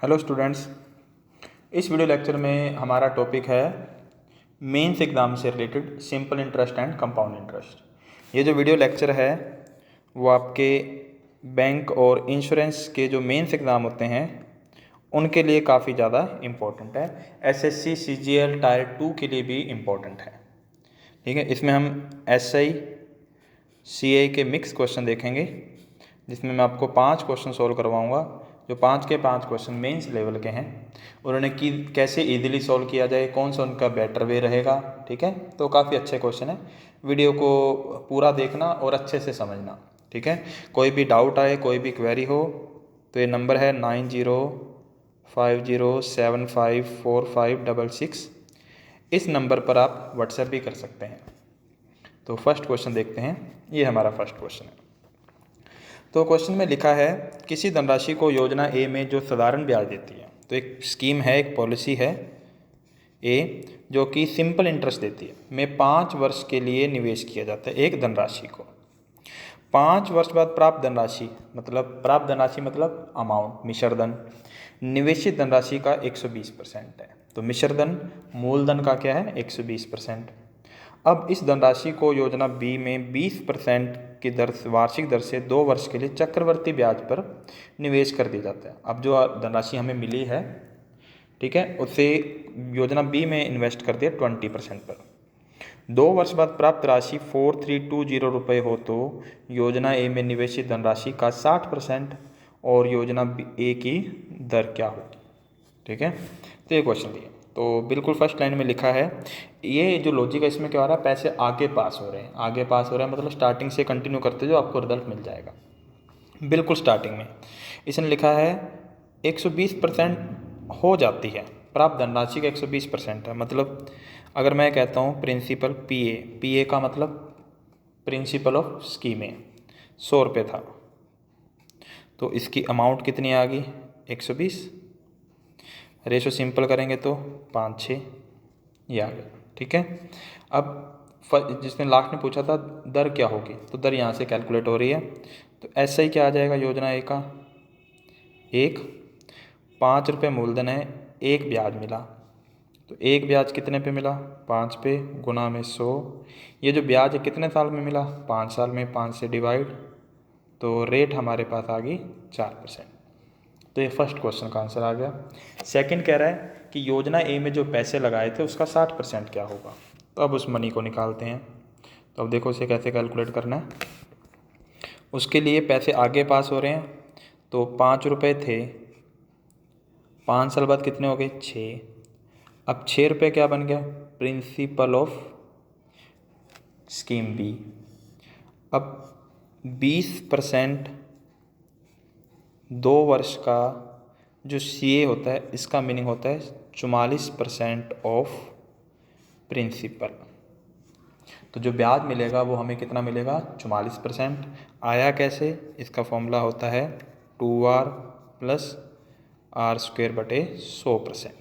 Hello students, इस video lecture में हमारा टॉपिक है मेंस एग्ज़ाम से related simple interest and compound interest. ये जो वीडियो लेक्चर है वो आपके बैंक और इंश्योरेंस के जो मेंस एग्ज़ाम होते हैं उनके लिए काफ़ी ज़्यादा इम्पोर्टेंट है। एसएससी सीजीएल टायर 2 के लिए भी इम्पोर्टेंट है। ठीक है, इसमें हम एसआई सीए के मिक्स क्वेश्चन देखेंगे जिसमें मैं आपको 5 क्वेश्चन सॉल्व करवाऊंगा। जो 5 के 5 क्वेश्चन मेंस लेवल के हैं, उन्होंने कि कैसे इजीली सॉल्व किया जाए, कौन सा उनका बेटर वे रहेगा। ठीक है, तो काफ़ी अच्छे क्वेश्चन है। वीडियो को पूरा देखना और अच्छे से समझना। ठीक है, कोई भी डाउट आए, कोई भी क्वेरी हो तो ये नंबर है 9050754566। इस नंबर पर आप व्हाट्सएप भी कर सकते हैं। तो फर्स्ट क्वेश्चन देखते हैं। ये हमारा फर्स्ट क्वेश्चन है। तो क्वेश्चन में लिखा है किसी धनराशि को योजना ए में जो साधारण ब्याज देती है। तो एक स्कीम है, एक पॉलिसी है ए जो कि सिंपल इंटरेस्ट देती है, में 5 वर्ष के लिए निवेश किया जाता है एक धनराशि को। 5 वर्ष बाद प्राप्त धनराशि मतलब अमाउंट, मिश्रधन निवेशित धनराशि का 120% है। तो मिश्रधन मूलधन का क्या है, 120%। अब इस धनराशि को योजना बी में 20% की दर से, वार्षिक दर से 2 वर्ष के लिए चक्रवर्ती ब्याज पर निवेश कर दिया जाता है। अब जो धनराशि हमें मिली है, ठीक है, उससे योजना बी में इन्वेस्ट कर दिया 20% पर। 2 वर्ष बाद प्राप्त राशि 4320 रुपये हो तो योजना ए में निवेशित धनराशि का 60% और योजना ए की दर क्या होगी। ठीक है, तो ये क्वेश्चन दिए। तो बिल्कुल फर्स्ट लाइन में लिखा है, ये जो लॉजिक है इसमें क्या हो रहा है, पैसे आगे पास हो रहे हैं। आगे पास हो रहे हैं मतलब स्टार्टिंग से कंटिन्यू करते जो आपको रिजल्ट मिल जाएगा। बिल्कुल स्टार्टिंग में इसने लिखा है 120% हो जाती है, प्राप्त धनराशि का 120% है। मतलब अगर मैं कहता हूँ प्रिंसिपल पी ए का मतलब प्रिंसिपल ऑफ स्कीम ए 100 रुपये था, तो इसकी अमाउंट कितनी आ गई, 120। रेशो सिंपल करेंगे तो 5-6 ये आ गया। ठीक है, अब जिसने लास्ट में पूछा था दर क्या होगी, तो दर यहाँ से कैलकुलेट हो रही है। तो ऐसा ही क्या आ जाएगा, योजना ए का 5 रुपये मूलधन है, 1 ब्याज मिला। तो 1 ब्याज कितने पे मिला, 5 पे, गुना में 100। ये जो ब्याज है कितने साल में मिला, 5 साल में, 5 से डिवाइड, तो रेट हमारे पास आ गई 4%। तो ये फर्स्ट क्वेश्चन का आंसर आ गया। सेकंड कह रहा है कि योजना ए में जो पैसे लगाए थे उसका 60% क्या होगा। तो अब उस मनी को निकालते हैं। तो अब देखो इसे कैसे कैलकुलेट करना है। उसके लिए पैसे आगे पास हो रहे हैं, तो 5 रुपये थे, 5 साल बाद कितने हो गए, 6। अब 6 रुपये क्या बन गया, प्रिंसिपल ऑफ स्कीम बी। अब 20% 2 वर्ष का जो सीए होता है, इसका मीनिंग होता है 44% ऑफ प्रिंसिपल। तो जो ब्याज मिलेगा वो हमें कितना मिलेगा, 44%। आया कैसे, इसका फॉर्मूला होता है 2r + r²/100%।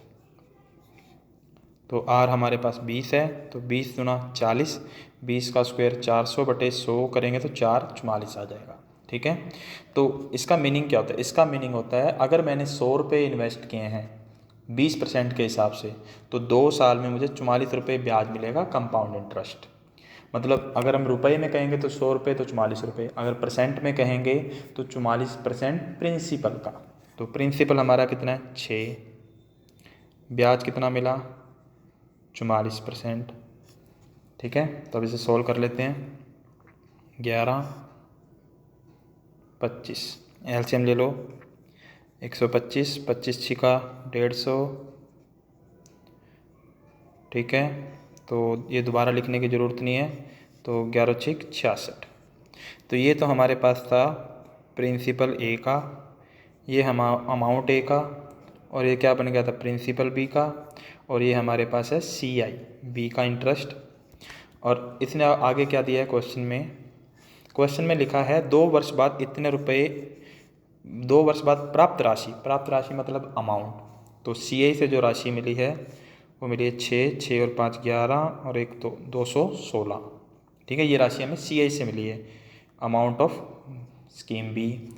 तो r हमारे पास 20 है, तो 20 × 40, 20 का स्क्वायर 400/100 करेंगे तो 444 आ जाएगा। ठीक है, तो इसका मीनिंग क्या होता है, इसका मीनिंग होता है अगर मैंने 100 रुपये इन्वेस्ट किए हैं 20% के हिसाब से, तो 2 साल में मुझे 44 रुपये ब्याज मिलेगा, कंपाउंड इंटरेस्ट। मतलब अगर हम रुपए में कहेंगे तो 100 रुपये, तो 44 रुपये। अगर परसेंट में कहेंगे तो 44% प्रिंसिपल का। तो प्रिंसिपल हमारा कितना है, 6, ब्याज कितना मिला, 44%। ठीक है, तो अब इसे सॉल्व कर लेते हैं। 11, 25, एलसीएम ले लो, 125, 25 छिका 150। ठीक है, तो ये दोबारा लिखने की ज़रूरत नहीं है, तो 11 छिक 66। तो ये तो हमारे पास था प्रिंसिपल ए का, ये हम अमाउंट ए का, और ये क्या बन गया था, प्रिंसिपल बी का, और ये हमारे पास है सी आई बी का इंटरेस्ट। और इसने आगे क्या दिया है क्वेश्चन में लिखा है 2 वर्ष बाद इतने रुपए, 2 वर्ष बाद प्राप्त राशि मतलब अमाउंट। तो सी आई से जो राशि मिली है वो मिली है 6 और 5 11 और 1 216। ठीक है, ये राशि हमें सी आई से मिली है, amount of scheme B.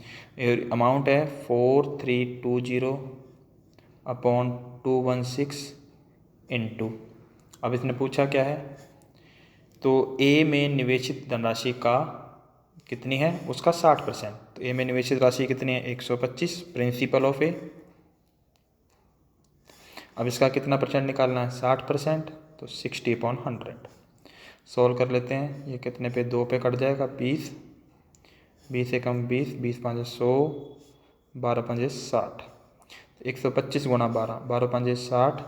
Amount है 4320 अपॉन 216 इंटू, अब इसने पूछा क्या है, तो ए में निवेशित धनराशि का कितनी है, उसका 60%। तो ए में निवेशित राशि कितनी है, 125 प्रिंसिपल ऑफ ए। अब इसका कितना परसेंट निकालना है, 60%, तो 60/100। सॉल्व कर लेते हैं, ये कितने पे, 2 पे कट जाएगा, 20, 20 से कम 20, 20 5 100, 12 5 60, 125 गुणा 12, 12 5 60,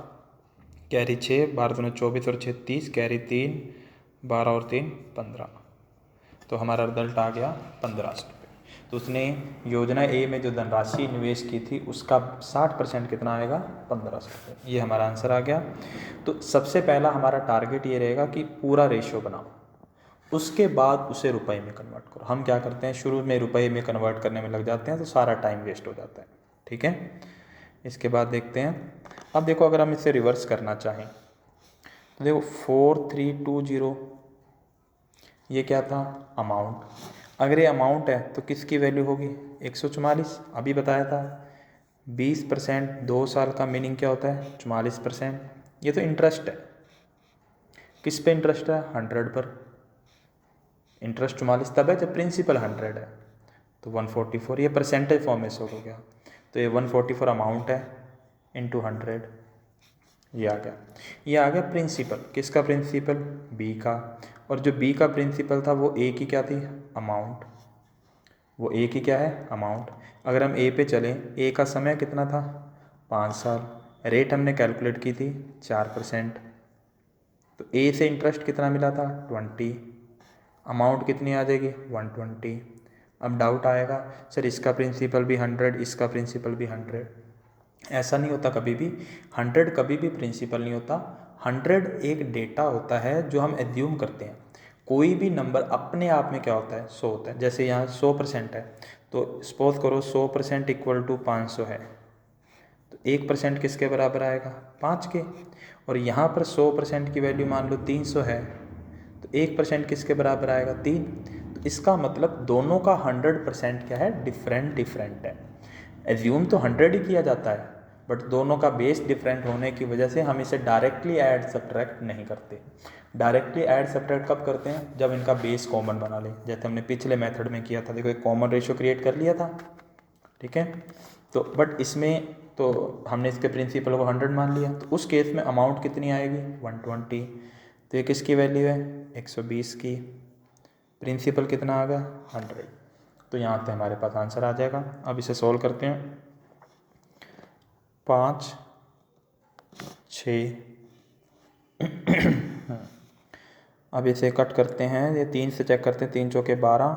कैरी 6, 12 दूनी 24 और 6 30, कैरी 3, 12 और 3 15। तो हमारा रिजल्ट आ गया 1500 रुपये। तो उसने योजना ए में जो धनराशि निवेश की थी उसका 60% कितना आएगा, 1500 रुपये। ये हमारा आंसर आ गया। तो सबसे पहला हमारा टारगेट ये रहेगा कि पूरा रेशियो बनाओ, उसके बाद उसे रुपए में कन्वर्ट करो। हम क्या करते हैं, शुरू में रुपए में कन्वर्ट करने में लग जाते हैं तो सारा टाइम वेस्ट हो जाता है। ठीक है, इसके बाद देखते हैं। अब देखो, अगर हम इसे रिवर्स करना चाहें तो देखो 4320, ये क्या था, अमाउंट। अगर ये अमाउंट है तो किसकी वैल्यू होगी, 144। अभी बताया था 20%, 2 साल का मीनिंग क्या होता है, 44%। ये तो इंटरेस्ट है, किस पे इंटरेस्ट है, 100 पर। इंटरेस्ट 44 तब है जब प्रिंसिपल 100 है। तो 144 ये परसेंटेज फॉर्म में शो हो गया। तो ये 144 अमाउंट है इंटू 100, ये आ गया प्रिंसिपल। किसका प्रिंसिपल, बी का। और जो बी का प्रिंसिपल था वो ए की क्या थी, अमाउंट। वो ए की क्या है, अमाउंट। अगर हम ए पे चलें, ए का समय कितना था, 5 साल। रेट हमने कैलकुलेट की थी 4%। तो ए से इंटरेस्ट कितना मिला था, 20। अमाउंट कितनी आ जाएगी, 120। अब डाउट आएगा, सर इसका प्रिंसिपल भी 100, इसका प्रिंसिपल भी 100। ऐसा नहीं होता कभी भी, 100 कभी भी प्रिंसिपल नहीं होता। 100 एक डेटा होता है जो हम एज्यूम करते हैं। कोई भी नंबर अपने आप में क्या होता है, 100 होता है। जैसे यहाँ 100% है, तो सपोज करो 100% इक्वल टू 500 है, तो 1% किसके बराबर आएगा, 5 के। और यहाँ पर 100% की वैल्यू मान लो 300 है, तो 1% किसके बराबर आएगा, 3। तो इसका मतलब दोनों का 100% क्या है, डिफरेंट है। एज्यूम तो 100 ही किया जाता है, बट दोनों का बेस डिफरेंट होने की वजह से हम इसे डायरेक्टली ऐड सब्ट्रैक्ट नहीं करते। डायरेक्टली ऐड सब्ट्रैक्ट कब करते हैं, जब इनका बेस कॉमन बना लें, जैसे हमने पिछले मेथड में किया था। देखो एक कॉमन रेशियो क्रिएट कर लिया था, ठीक है। तो बट इसमें तो हमने इसके प्रिंसिपल को 100 मान लिया, तो उस केस में अमाउंट कितनी आएगी, 120। तो ये किसकी वैल्यू है, 120 की। प्रिंसिपल कितना आ गया, 100। तो यहाँ पे हमारे पास आंसर आ जाएगा। अब इसे सॉल्व करते हैं। 5 6 अब इसे कट करते हैं, ये 3 से चेक करते हैं, 3 चौके 12,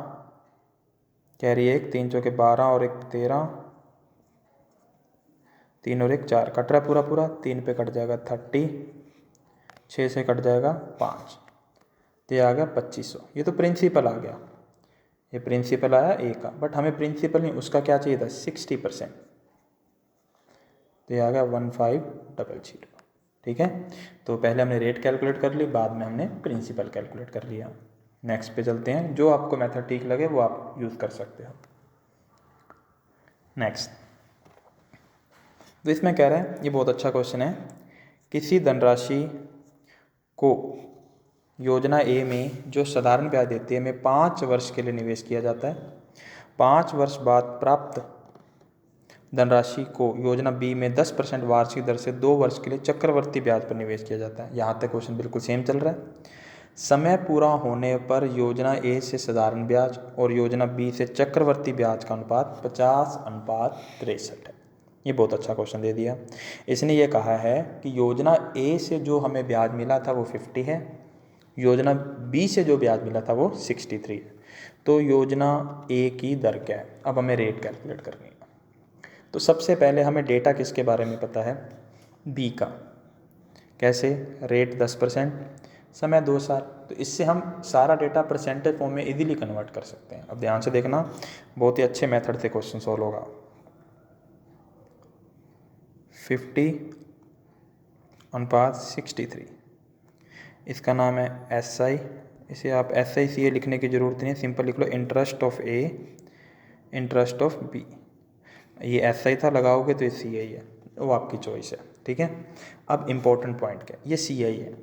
कैरी 1, 3 चौके 12 और 1 13, 3 और 1 4, कट रहा है पूरा पूरा। 3 पे कट जाएगा 30, 6 से कट जाएगा 5, तो ये आ गया 2500। ये तो प्रिंसिपल आ गया, ये प्रिंसिपल आया ए का, बट हमें प्रिंसिपल नहीं, उसका क्या चाहिए था, 60%। तो ये आ गया 1500। ठीक है, तो पहले हमने रेट कैलकुलेट कर ली, बाद में हमने प्रिंसिपल कैलकुलेट कर लिया। नेक्स्ट पे चलते हैं, जो आपको मेथड ठीक लगे वो आप यूज़ कर सकते हो। नेक्स्ट, तो इसमें कह रहा है, ये बहुत अच्छा क्वेश्चन है, किसी धनराशि को योजना ए में जो साधारण ब्याज देती है में 5 वर्ष के लिए निवेश किया जाता है। 5 वर्ष बाद प्राप्त धनराशि को योजना बी में 10% वार्षिक दर से 2 वर्ष के लिए चक्रवर्ती ब्याज पर निवेश किया जाता है। यहाँ तक क्वेश्चन बिल्कुल सेम चल रहा है। समय पूरा होने पर योजना ए से साधारण ब्याज और योजना बी से चक्रवर्ती ब्याज का अनुपात 50:63 है। ये बहुत अच्छा क्वेश्चन दे दिया। इसने ये कहा है कि योजना ए से जो हमें ब्याज मिला था वो 50 है, योजना बी से जो ब्याज मिला था वो 63 है। तो योजना ए की दर क्या है, अब हमें रेट कैलकुलेट करनी है। तो सबसे पहले हमें डेटा किसके बारे में पता है, बी का। कैसे, रेट 10%, समय 2 साल। तो इससे हम सारा डेटा परसेंटेज फॉर्म में इजीली कन्वर्ट कर सकते हैं। अब ध्यान से देखना, बहुत ही अच्छे मेथड से क्वेश्चन सॉल्व होगा। 50:63, इसका नाम है SI। इसे आप SICA लिखने की ज़रूरत नहीं है, सिंपल लिख लो interest of A, interest of B. ये SI था, लगाओगे तो ये CI है। वो आपकी चॉइस है, ठीक है। अब इम्पोर्टेंट पॉइंट क्या है, ये CI है।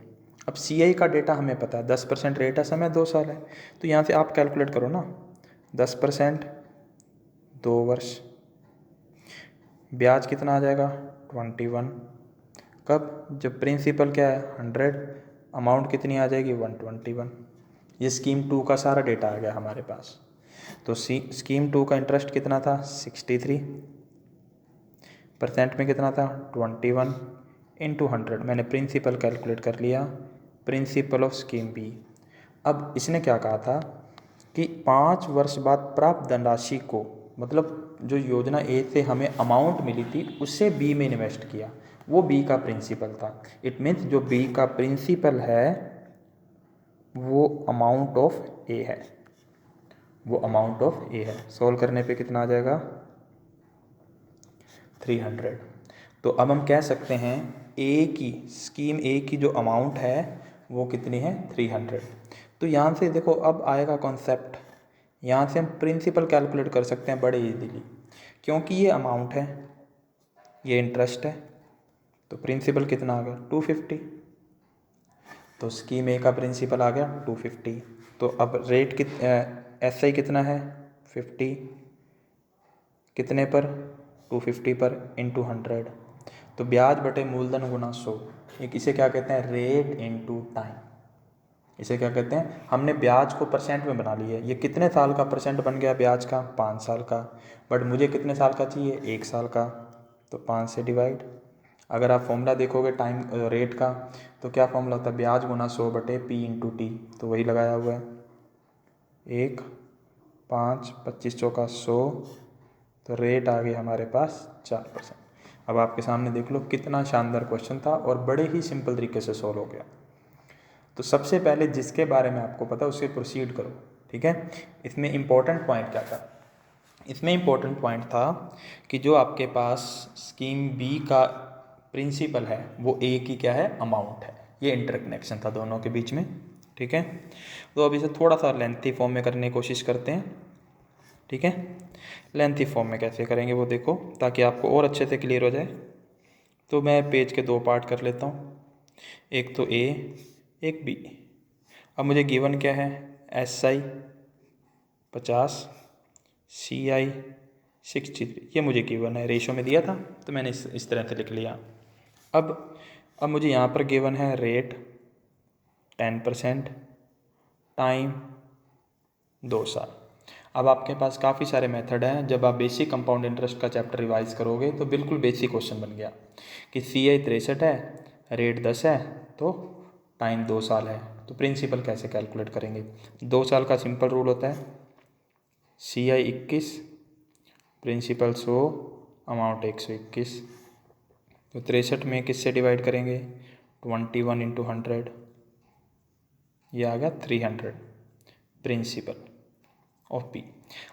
अब CI का डेटा हमें पता है 10% रेट है, समय 2 साल है, तो यहाँ से आप कैलकुलेट करो ना, 10% 2 वर्ष, ब्याज कितना आ जाएगा 21। कब, जब प्रिंसिपल क्या है 100, अमाउंट कितनी आ जाएगी 121। ये स्कीम 2 का सारा डेटा आ गया हमारे पास। तो स्कीम 2 का इंटरेस्ट कितना था 63, परसेंट में कितना था 21 इंटू 100, मैंने प्रिंसिपल कैलकुलेट कर लिया, प्रिंसिपल ऑफ स्कीम बी। अब इसने क्या कहा था कि 5 वर्ष बाद प्राप्त धनराशि को, मतलब जो योजना ए से हमें अमाउंट मिली थी उससे बी में इन्वेस्ट किया, वो बी का प्रिंसिपल था। इट मीन्स जो बी का प्रिंसिपल है वो अमाउंट ऑफ ए है, वो अमाउंट ऑफ ए है। सॉल्व करने पे कितना आ जाएगा 300। तो अब हम कह सकते हैं ए की, स्कीम ए की जो अमाउंट है वो कितनी है 300। तो यहाँ से देखो अब आएगा कॉन्सेप्ट, यहाँ से हम प्रिंसिपल कैलकुलेट कर सकते हैं बड़े इजीली, क्योंकि ये अमाउंट है, ये इंटरेस्ट है, तो प्रिंसिपल कितना आ गया 250। तो स्कीम ए का प्रिंसिपल आ गया 250। तो अब रेट SI कितना है 50, कितने पर 250 पर इंटू 100, तो ब्याज बटे मूलधन गुना 100। एक इसे क्या कहते हैं रेट इनटू टाइम, इसे क्या कहते हैं, हमने ब्याज को परसेंट में बना लिया है। ये कितने साल का परसेंट बन गया ब्याज का 5 साल का, बट मुझे कितने साल का चाहिए 1 साल का, तो 5 से डिवाइड। अगर आप फॉर्मूला देखोगे टाइम रेट का तो क्या फॉर्मूला होता है, ब्याज गुना 100 बटे P इंटू टी, तो वही लगाया हुआ है 1, 5, 25 चौका 100, तो रेट आ गई हमारे पास 4%। अब आपके सामने देख लो कितना शानदार क्वेश्चन था और बड़े ही सिंपल तरीके से सॉल्व हो गया। तो सबसे पहले जिसके बारे में आपको पता उससे प्रोसीड करो, ठीक है। इसमें इम्पोर्टेंट पॉइंट क्या था, इसमें इम्पोर्टेंट पॉइंट था कि जो आपके पास स्कीम बी का प्रिंसिपल है वो ए की क्या है अमाउंट है, ये इंटरकनेक्शन था दोनों के बीच में, ठीक है। तो अब इसे थोड़ा सा लेंथी फॉर्म में करने की कोशिश करते हैं, ठीक है। लेंथी फॉर्म में कैसे करेंगे वो देखो, ताकि आपको और अच्छे से क्लियर हो जाए। तो मैं पेज के 2 पार्ट कर लेता हूँ, एक तो ए, एक बी। अब मुझे गिवन क्या है SI 50, CI 63, ये मुझे गिवन है, रेशो में दिया था तो मैंने इस तरह से लिख लिया। अब मुझे यहाँ पर गिवन है रेट 10%, टाइम 2 साल। अब आपके पास काफ़ी सारे मेथड हैं, जब आप बेसिक कंपाउंड इंटरेस्ट का चैप्टर रिवाइज करोगे तो बिल्कुल बेसिक क्वेश्चन बन गया कि CI 63 है, रेट 10 है, तो टाइम 2 साल है, तो प्रिंसिपल कैसे कैलकुलेट करेंगे। 2 साल का सिंपल रूल होता है CI 21, प्रिंसिपल 100, अमाउंट 121, तो 63 में किससे डिवाइड करेंगे 21 इंटू 100, ये आ गया 300 प्रिंसिपल ऑफ बी।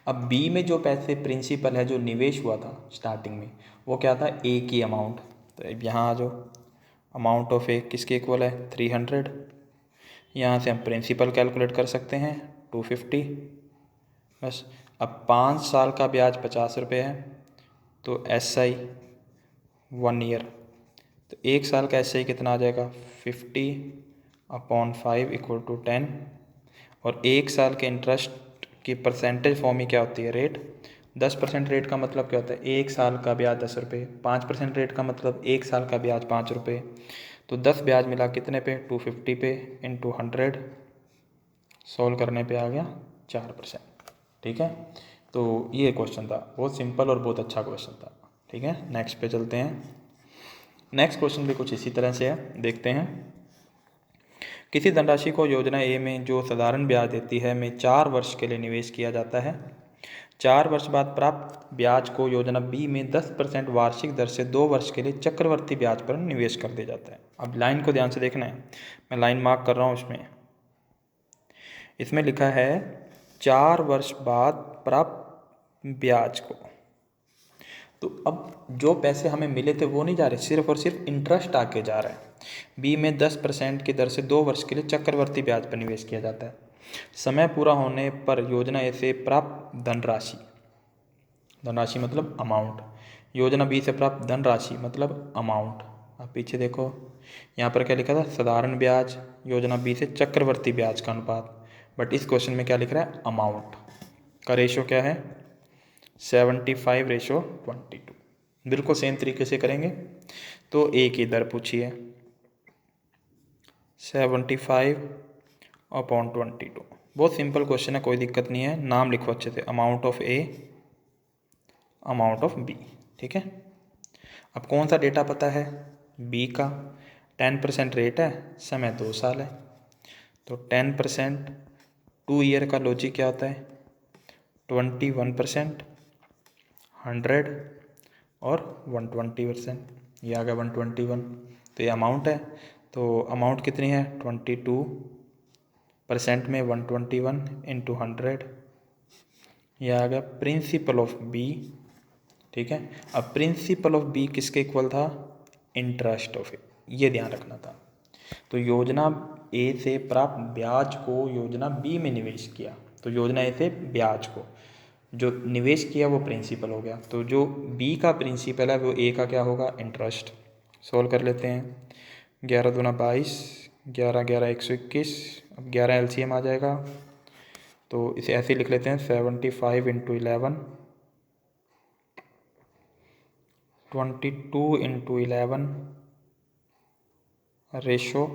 अब बी में जो पैसे प्रिंसिपल है जो निवेश हुआ था स्टार्टिंग में वो क्या था ए की अमाउंट, तो अब यहाँ आ जाओ, अमाउंट ऑफ ए किसके इक्वल है 300, यहाँ से हम प्रिंसिपल कैलकुलेट कर सकते हैं 250 बस। अब 5 साल का ब्याज 50 रुपये है, तो SI 1 ईयर, तो 1 साल का SI कितना आ जाएगा 50/5 इक्वल टू 10, और 1 साल के इंटरेस्ट की परसेंटेज फॉर्म में क्या होती है रेट 10%। रेट का मतलब क्या होता है 1 साल का ब्याज 10 रुपये, 5% रेट का मतलब 1 साल का ब्याज 5 रुपये, तो 10 ब्याज मिला कितने पे 250 पे इंटू 100, सॉल्व करने पे आ गया 4%, ठीक है। तो ये क्वेश्चन था, बहुत सिंपल और बहुत अच्छा क्वेश्चन था, ठीक है। नेक्स्ट पे चलते हैं। नेक्स्ट क्वेश्चन भी कुछ इसी तरह से है, देखते हैं। किसी धनराशि को योजना ए में जो साधारण ब्याज देती है में 4 वर्ष के लिए निवेश किया जाता है। 4 वर्ष बाद प्राप्त ब्याज को योजना बी में 10% वार्षिक दर से 2 वर्ष के लिए चक्रवर्ती ब्याज पर निवेश कर दिया जाता है। अब लाइन को ध्यान से देखना है, मैं लाइन मार्क कर रहा हूँ इसमें लिखा है 4 वर्ष बाद प्राप्त ब्याज को, तो अब जो पैसे हमें मिले थे वो नहीं जा रहे, सिर्फ और सिर्फ इंटरेस्ट आके जा रहा है। बी में 10% की दर से 2 वर्ष के लिए चक्रवर्ती ब्याज पर निवेश किया जाता है। समय पूरा होने पर योजना ए से प्राप्त धनराशि मतलब अमाउंट, योजना बी से प्राप्त धनराशि मतलब अमाउंट। अब पीछे देखो, यहाँ पर क्या लिखा था, साधारण ब्याज। योजना बी से चक्रवर्ती ब्याज का अनुपात, बट इस क्वेश्चन में क्या लिख रहा है, अमाउंट का रेशो क्या है, 75:22। बिल्कुल सेम तरीके से करेंगे। तो ए की दर पूछी है 75/22। बहुत सिंपल क्वेश्चन है, कोई दिक्कत नहीं है। नाम लिखो अच्छे से, amount of A, amount of B. ठीक है, अब कौन सा डेटा पता है, बी का 10% रेट है, समय 2 साल है। तो 10% 2 ईयर का लॉजिक क्या होता है, 21%, 100 और 120%। ये आ गया 121। तो ये अमाउंट है। तो अमाउंट कितनी है, 22% में 121 इंटू 100। यह आ गया प्रिंसिपल ऑफ बी। ठीक है, अब प्रिंसिपल ऑफ बी किसके इक्वल था, इंटरेस्ट ऑफ ए, ये ध्यान रखना था। तो योजना ए से प्राप्त ब्याज को योजना बी में निवेश किया, तो योजना ए से ब्याज को जो निवेश किया वो प्रिंसिपल हो गया। तो जो बी का प्रिंसिपल है वो ए का क्या होगा, इंटरेस्ट। सोल्व कर लेते हैं, 11 दूना 22, 11 11 121। अब 11 एलसीएम आ जाएगा, तो इसे ऐसे लिख लेते हैं 75 इंटू 11, 22 इंटू 11 रेशो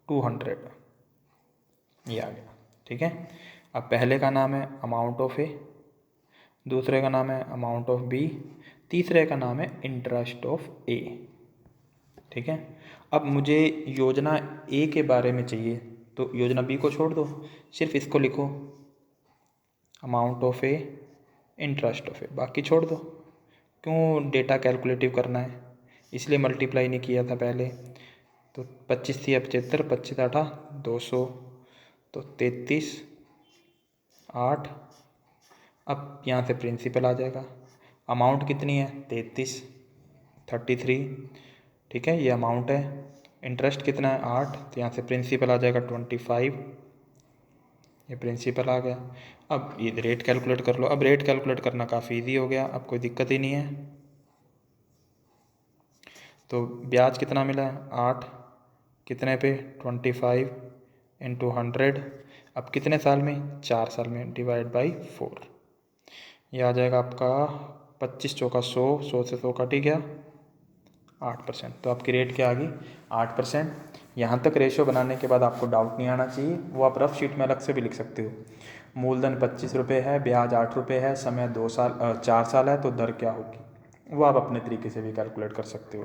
200, ये आ गया। ठीक है, अब पहले का नाम है अमाउंट ऑफ ए, दूसरे का नाम है अमाउंट ऑफ बी, तीसरे का नाम है इंटरेस्ट ऑफ ए। ठीक है, अब मुझे योजना ए के बारे में चाहिए, तो योजना बी को छोड़ दो, सिर्फ इसको लिखो, amount of A, interest of A, बाकी छोड़ दो। क्यों डेटा कैलकुलेटिव करना है, इसलिए मल्टीप्लाई नहीं किया था पहले। तो 25 थी, अब 75, 25 8 200, तो 33 8। अब यहाँ से प्रिंसिपल आ जाएगा, अमाउंट कितनी है 33। ठीक है, ये अमाउंट है। इंटरेस्ट कितना है 8, तो यहाँ से प्रिंसिपल आ जाएगा 25, ये प्रिंसिपल आ गया। अब ये रेट कैलकुलेट कर लो। अब रेट कैलकुलेट करना काफ़ी इजी हो गया, अब कोई दिक्कत ही नहीं है। तो ब्याज कितना मिला है 8, कितने पे 25 इंटू 100। अब कितने साल में, 4 साल में, डिवाइड बाई 4। ये आ जाएगा आपका 25 चौका 100, 100 से 100 कट ही गया, 8%। तो आपकी रेट क्या आ गई, 8%। यहाँ तक रेशियो बनाने के बाद आपको डाउट नहीं आना चाहिए, वो आप रफ शीट में अलग से भी लिख सकते हो। मूलधन 25 रुपये है, ब्याज 8 रुपये है, समय 4 साल है, तो दर क्या होगी, वो आप अपने तरीके से भी कैलकुलेट कर सकते हो।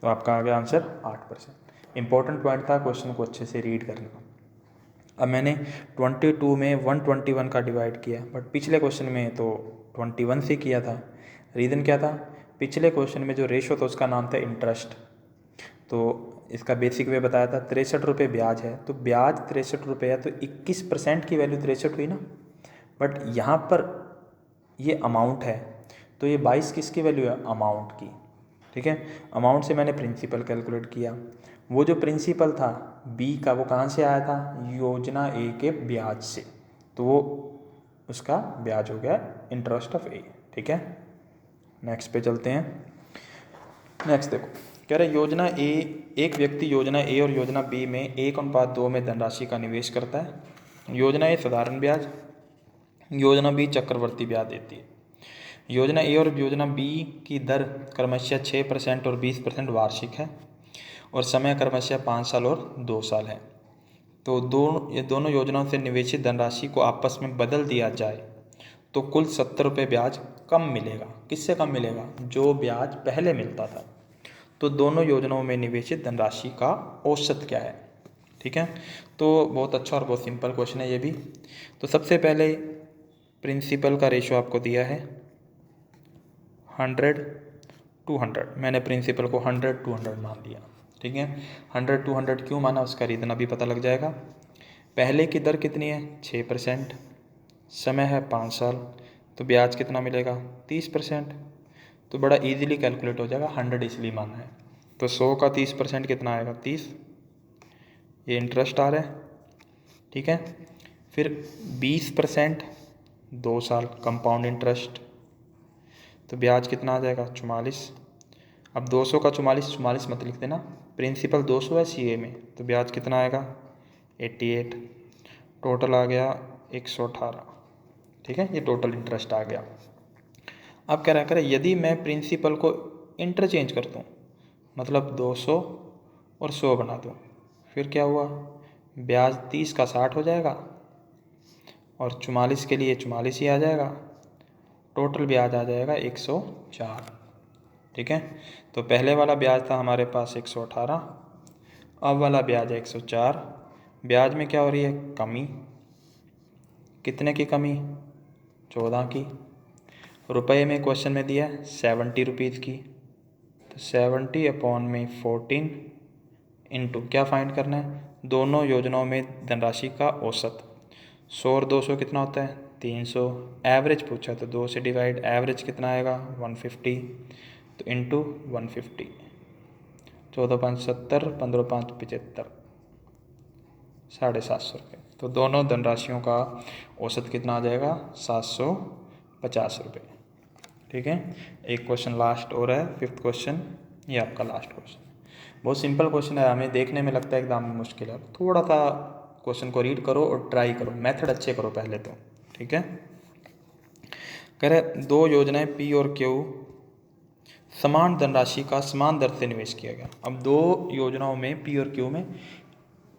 तो आपका आ गया आंसर 8%। इंपॉर्टेंट पॉइंट था, क्वेश्चन को अच्छे से रीड करना। अब मैंने 22 में 121 का डिवाइड किया, बट पिछले क्वेश्चन में तो 21 से किया था। रीज़न क्या था, पिछले क्वेश्चन में जो रेशो था उसका नाम था इंटरेस्ट। तो इसका बेसिक वे बताया था, 63 रुपये ब्याज है, तो ब्याज 63 रुपये है, तो 21% की वैल्यू 63 हुई ना। बट यहाँ पर ये अमाउंट है, तो ये 22 किसकी वैल्यू है, अमाउंट की। ठीक है, अमाउंट से मैंने प्रिंसिपल कैलकुलेट किया। वो जो प्रिंसिपल था बी का, वो कहाँ से आया था, योजना ए के ब्याज से, तो वो उसका ब्याज हो गया इंटरेस्ट ऑफ ए। ठीक है, नेक्स्ट पे चलते हैं। नेक्स्ट देखो, कह रहे योजना ए, एक व्यक्ति योजना ए और योजना बी में 1:2 में धनराशि का निवेश करता है। योजना ए साधारण ब्याज, योजना बी चक्रवर्ती ब्याज देती है। योजना ए और योजना बी की दर क्रमशः 6% और 20% वार्षिक है, और समय क्रमशः 5 साल और 2 साल है। तो ये दोनों योजनाओं से निवेशित धनराशि को आपस में बदल दिया जाए तो कुल 70 रुपये ब्याज कम मिलेगा। किससे कम मिलेगा, जो ब्याज पहले मिलता था। तो दोनों योजनाओं में निवेशित धनराशि का औसत क्या है। ठीक है, तो बहुत अच्छा और बहुत सिंपल क्वेश्चन है ये भी। तो सबसे पहले प्रिंसिपल का रेशो आपको दिया है 100:100। मैंने प्रिंसिपल को 100:100 मान लिया। ठीक है, 100:100 क्यों माना, उसका रीज़न अभी पता लग जाएगा। पहले की दर कितनी है 6%, समय है 5 साल, तो ब्याज कितना मिलेगा 30%। तो बड़ा इजीली कैलकुलेट हो जाएगा, 100 इसलिए माना है। तो 100 का 30% कितना आएगा 30, ये इंटरेस्ट आ रहा है। ठीक है, फिर 20% 2 साल कंपाउंड इंटरेस्ट, तो ब्याज कितना आ जाएगा 44। अब 200 का 44 मत लिख देना, प्रिंसिपल 200 है सीए में, तो ब्याज कितना आएगा 88। टोटल आ गया 118। ठीक है, ये टोटल इंटरेस्ट आ गया। अब क्या करें, यदि मैं प्रिंसिपल को इंटरचेंज कर दूँ, मतलब 200 और 100 बना दूँ, फिर क्या हुआ, ब्याज 30 का 60 हो जाएगा और 44 के लिए 44 ही आ जाएगा, टोटल ब्याज आ जाएगा 104। ठीक है, तो पहले वाला ब्याज था हमारे पास 118, अब वाला ब्याज है 104। ब्याज में क्या हो रही है, कमी। कितने की कमी, 14 की। रुपए में क्वेश्चन में दिया है 70 रुपीज़ की, तो 70/14 इंटू क्या फाइंड करना है, दोनों योजनाओं में धनराशि का औसत। 100 और 200 कितना होता है 300। एवरेज पूछा तो 2 से डिवाइड, एवरेज कितना आएगा 150, तो इंटू 150। 14×5 70, 15×5 75, 750 रुपये। तो दोनों धनराशियों का औसत कितना आ जाएगा 750 रुपये। ठीक है, एक क्वेश्चन लास्ट और है, 5th क्वेश्चन, ये आपका लास्ट क्वेश्चन। बहुत सिंपल क्वेश्चन है, हमें देखने में लगता है एग्जाम में मुश्किल है, थोड़ा सा क्वेश्चन को रीड करो और ट्राई करो, मेथड अच्छे करो पहले तो। ठीक है, कह रहे 2 योजनाएं पी और क्यू समान धनराशि का समान दर से निवेश किया गया। अब 2 योजनाओं में पी और क्यू में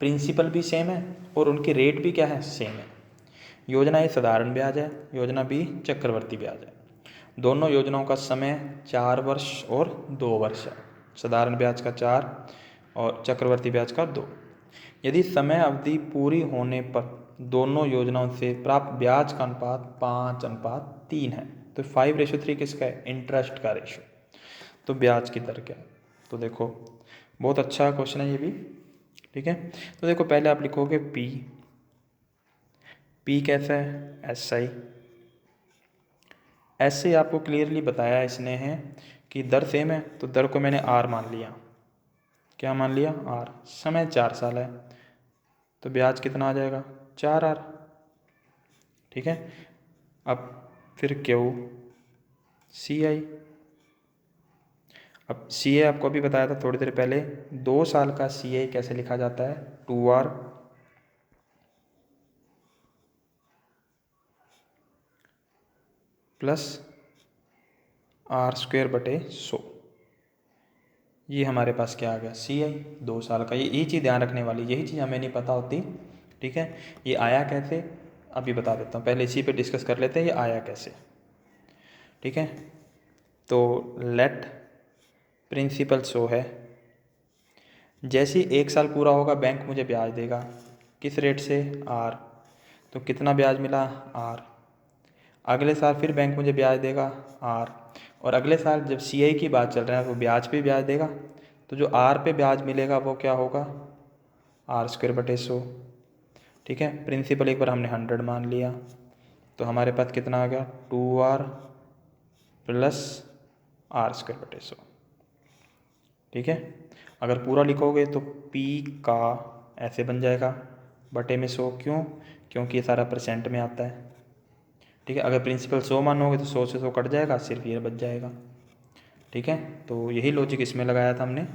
प्रिंसिपल भी सेम है और उनके रेट भी क्या है, सेम है। योजना ए साधारण ब्याज है, योजना बी चक्रवर्ती ब्याज है। दोनों योजनाओं का समय 4 वर्ष और 2 वर्ष है, साधारण ब्याज का 4 और चक्रवर्ती ब्याज का 2। यदि समय अवधि पूरी होने पर दोनों योजनाओं से प्राप्त ब्याज का अनुपात 5:3 है, तो 5:3 किसका है, इंटरेस्ट का रेशो। तो ब्याज की दर क्या है, तो देखो बहुत अच्छा क्वेश्चन है ये भी। ठीक है, तो देखो पहले आप लिखोगे पी कैसा है, एसआई आपको क्लियरली बताया इसने है कि दर सेम है, तो दर को मैंने आर मान लिया। क्या मान लिया, आर। समय 4 साल है, तो ब्याज कितना आ जाएगा 4R। ठीक है, अब फिर क्यू सी आई। अब सी ए आपको अभी बताया था थोड़ी देर पहले, 2 साल का सी ए कैसे लिखा जाता है, 2R प्लस R²/100। ये हमारे पास क्या आ गया, सी आई 2 साल का। ये चीज़ ध्यान रखने वाली, यही चीज़ हमें नहीं पता होती। ठीक है, ये आया कैसे अभी बता देता हूँ, पहले इसी पे डिस्कस कर लेते हैं ये आया कैसे। ठीक है, तो लेट प्रिंसिपल 100 है, जैसे ही 1 साल पूरा होगा बैंक मुझे ब्याज देगा, किस रेट से, R। तो कितना ब्याज मिला, R। अगले साल फिर बैंक मुझे ब्याज देगा, R। और अगले साल जब CI की बात चल रहा है वो ब्याज पे ब्याज देगा, तो जो R पे ब्याज मिलेगा वो क्या होगा, R²/100। ठीक है, प्रिंसिपल एक बार हमने 100 मान लिया, तो हमारे पास कितना आ गया 2R प्लस R²/100। ठीक है, अगर पूरा लिखोगे तो P का ऐसे बन जाएगा बटे में 100, क्यों, क्योंकि ये सारा परसेंट में आता है। ठीक है, अगर प्रिंसिपल 100 मानोगे तो 100 से 100 कट जाएगा, सिर्फ ये बच जाएगा। ठीक है, तो यही लॉजिक इसमें लगाया था हमने।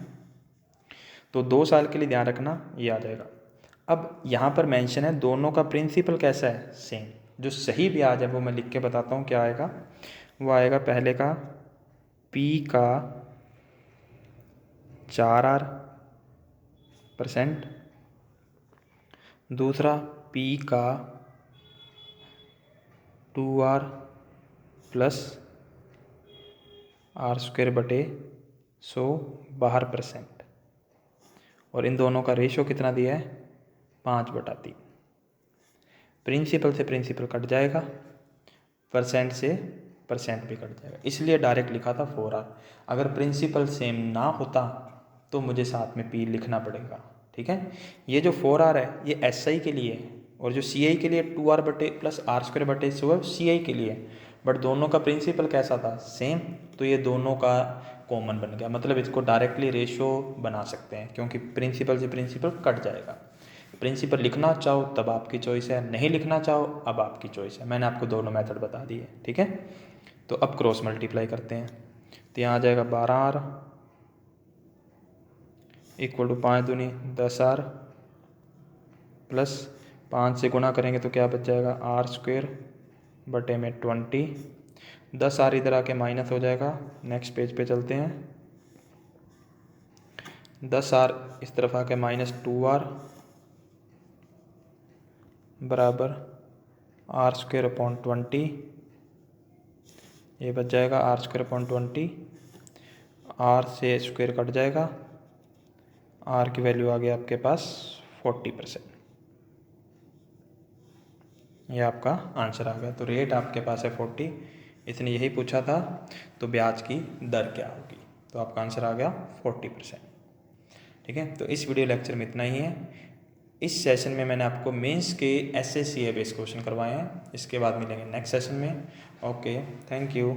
तो 2 साल के लिए ध्यान रखना ये आ जाएगा। अब यहाँ पर मेंशन है दोनों का प्रिंसिपल कैसा है, सेम। जो सही ब्याज है वो मैं लिख के बताता हूँ क्या आएगा, वो आएगा पहले का P का 4R%, दूसरा P का 2R प्लस R²/100 12%, और इन दोनों का रेशो कितना दिया है 5/3। प्रिंसिपल से प्रिंसिपल कट जाएगा, परसेंट से परसेंट भी कट जाएगा, इसलिए डायरेक्ट लिखा था 4R। अगर प्रिंसिपल सेम ना होता तो मुझे साथ में P लिखना पड़ेगा। ठीक है, ये जो 4R है ये SI के लिए है, और जो CI के लिए 2R बटे प्लस R²/100 CI के लिए, बट दोनों का प्रिंसिपल कैसा था, सेम, तो ये दोनों का कॉमन बन गया, मतलब इसको डायरेक्टली रेशो बना सकते हैं, क्योंकि प्रिंसिपल से प्रिंसिपल कट जाएगा। प्रिंसिपल लिखना चाहो तब आपकी चॉइस है, नहीं लिखना चाहो अब आपकी चॉइस है, मैंने आपको दोनों मेथड बता दिए। ठीक है, तो अब क्रॉस मल्टीप्लाई करते हैं, तो यहाँ आ जाएगा 12R इक्वल टू 5 दूनी 10R प्लस 5 से गुणा करेंगे तो क्या बच जाएगा R² बटे में 20। 10R इधर आके माइनस हो जाएगा। नेक्स्ट पेज पे चलते हैं। 10R इस तरफ आके -2R बराबर R² अपॉन 20। ये बच जाएगा R² अपॉन 20। R से स्क्वायर कट जाएगा। R की वैल्यू आ गई आपके पास 40%। ये आपका आंसर आ गया। तो रेट आपके पास है 40, इसने यही पूछा था, तो ब्याज की दर क्या होगी, तो आपका आंसर आ गया 40%। ठीक है, तो इस वीडियो लेक्चर में इतना ही है। इस सेशन में मैंने आपको मेंस के SSCA बेस्ड क्वेश्चन करवाए हैं। इसके बाद मिलेंगे नेक्स्ट सेशन में। Okay, thank you.